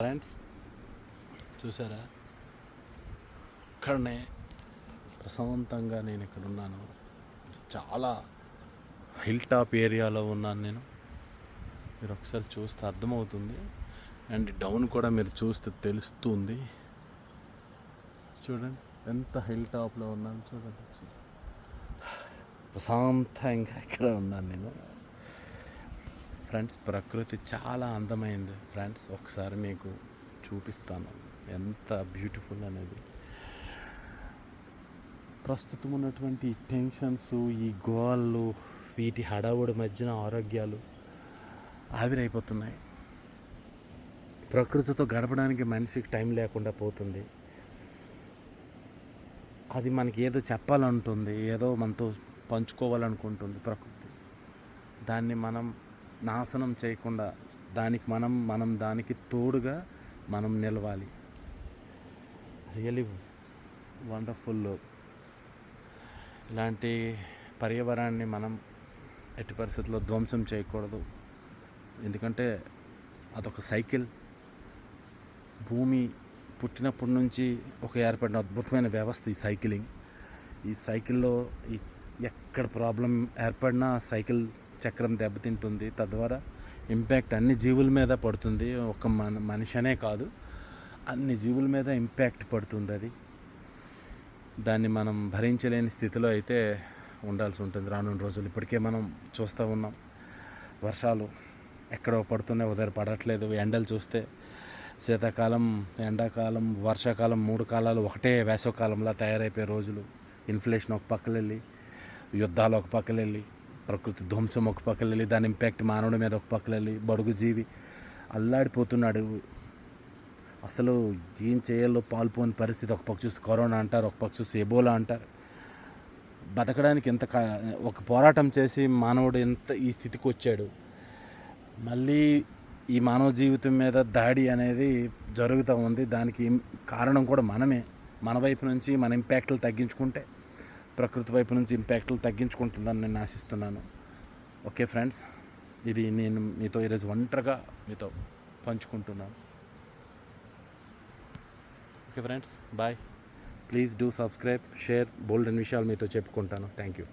Friends చూసారా, ఇక్కడనే ప్రశాంతంగా నేను ఇక్కడ ఉన్నాను. చాలా హిల్ టాప్ ఏరియాలో ఉన్నాను నేను. మీరు ఒకసారి చూస్తే అర్థమవుతుంది, అండ్ డౌన్ కూడా మీరు చూస్తే తెలుస్తుంది. చూడండి ఎంత హిల్ టాప్లో ఉన్నాను, చూడండి ప్రశాంతంగా ఇక్కడ ఉన్నాను నేను. ఫ్రెండ్స్, ప్రకృతి చాలా అందమైంది. ఫ్రెండ్స్, ఒకసారి మీకు చూపిస్తాను ఎంత బ్యూటిఫుల్ అనేది. ప్రస్తుతం ఉన్నటువంటి టెన్షన్స్, ఈ గోళ్ళు, వీటి హడావుడి మధ్యన ఆరోగ్యాలు ఆవిరైపోతున్నాయి. ప్రకృతితో గడపడానికి మనిషికి టైం లేకుండా పోతుంది. అది మనకి ఏదో చెప్పాలంటుంది, ఏదో మనతో పంచుకోవాలనుకుంటుంది ప్రకృతి. దాన్ని మనం నాశనం చేయకుండా దానికి మనం దానికి తోడుగా మనం నిలవాలి. Really wonderful. ఇలాంటి పర్యావరణాన్ని మనం ఎట్టి పరిస్థితుల్లో ధ్వంసం చేయకూడదు. ఎందుకంటే అదొక సైకిల్. భూమి పుట్టినప్పటి నుంచి ఒక ఏర్పడిన అద్భుతమైన వ్యవస్థ ఈ సైకిలింగ్. ఈ సైకిల్లో ఎక్కడ ప్రాబ్లం ఏర్పడినా సైకిల్ చక్రం దెబ్బతింటుంది. తద్వారా ఇంపాక్ట్ అన్ని జీవుల మీద పడుతుంది. ఒక మనిషి అనే కాదు, అన్ని జీవుల మీద ఇంపాక్ట్ పడుతుంది. అది దాన్ని మనం భరించలేని స్థితిలో అయితే ఉండాల్సి ఉంటుంది రానున్న రోజులు. ఇప్పటికే మనం చూస్తూ ఉన్నాం, వర్షాలు ఎక్కడో పడుతున్నాయి, ఉదయం పడట్లేదు. ఎండలు చూస్తే శీతాకాలం, ఎండాకాలం, వర్షాకాలం 3 కాలాలు ఒకటే వేసవకాలంలా తయారైపోయే రోజులు. ఇన్ఫ్లేషన్ ఒక పక్కన వెళ్ళి, యుద్ధాలు ఒక పక్కన వెళ్ళి, ప్రకృతి ధ్వంసం ఒక పక్కన వెళ్ళి, దాని ఇంపాక్ట్ మానవుడి మీద ఒక పక్కన వెళ్ళి, బడుగు జీవి అల్లాడిపోతున్నాడు. అసలు ఏం చేయాలో పాల్పోని పరిస్థితి. ఒక పక్క చూస్తే కరోనా అంటారు, ఒక పక్క చూస్తే ఎబోలా అంటారు. బతకడానికి ఒక పోరాటం చేసి మానవుడు ఎంత ఈ స్థితికి వచ్చాడు. మళ్ళీ ఈ మానవ జీవితం మీద దాడి అనేది జరుగుతూ ఉంది. దానికి కారణం కూడా మనమే. మన వైపు నుంచి మన ఇంపాక్ట్లు తగ్గించుకుంటే ప్రకృతి వైపు నుంచి ఇంపాక్ట్లు తగ్గించుకుంటుందని నేను ఆశిస్తున్నాను. ఓకే ఫ్రెండ్స్, ఇది నేను మీతో ఈరోజు ఒంటరిగా మీతో పంచుకుంటున్నాను. Okay friends, bye. Please do subscribe, share. Bold అనే విషయాలు మీతో చెప్పుకుంటాను. Thank you.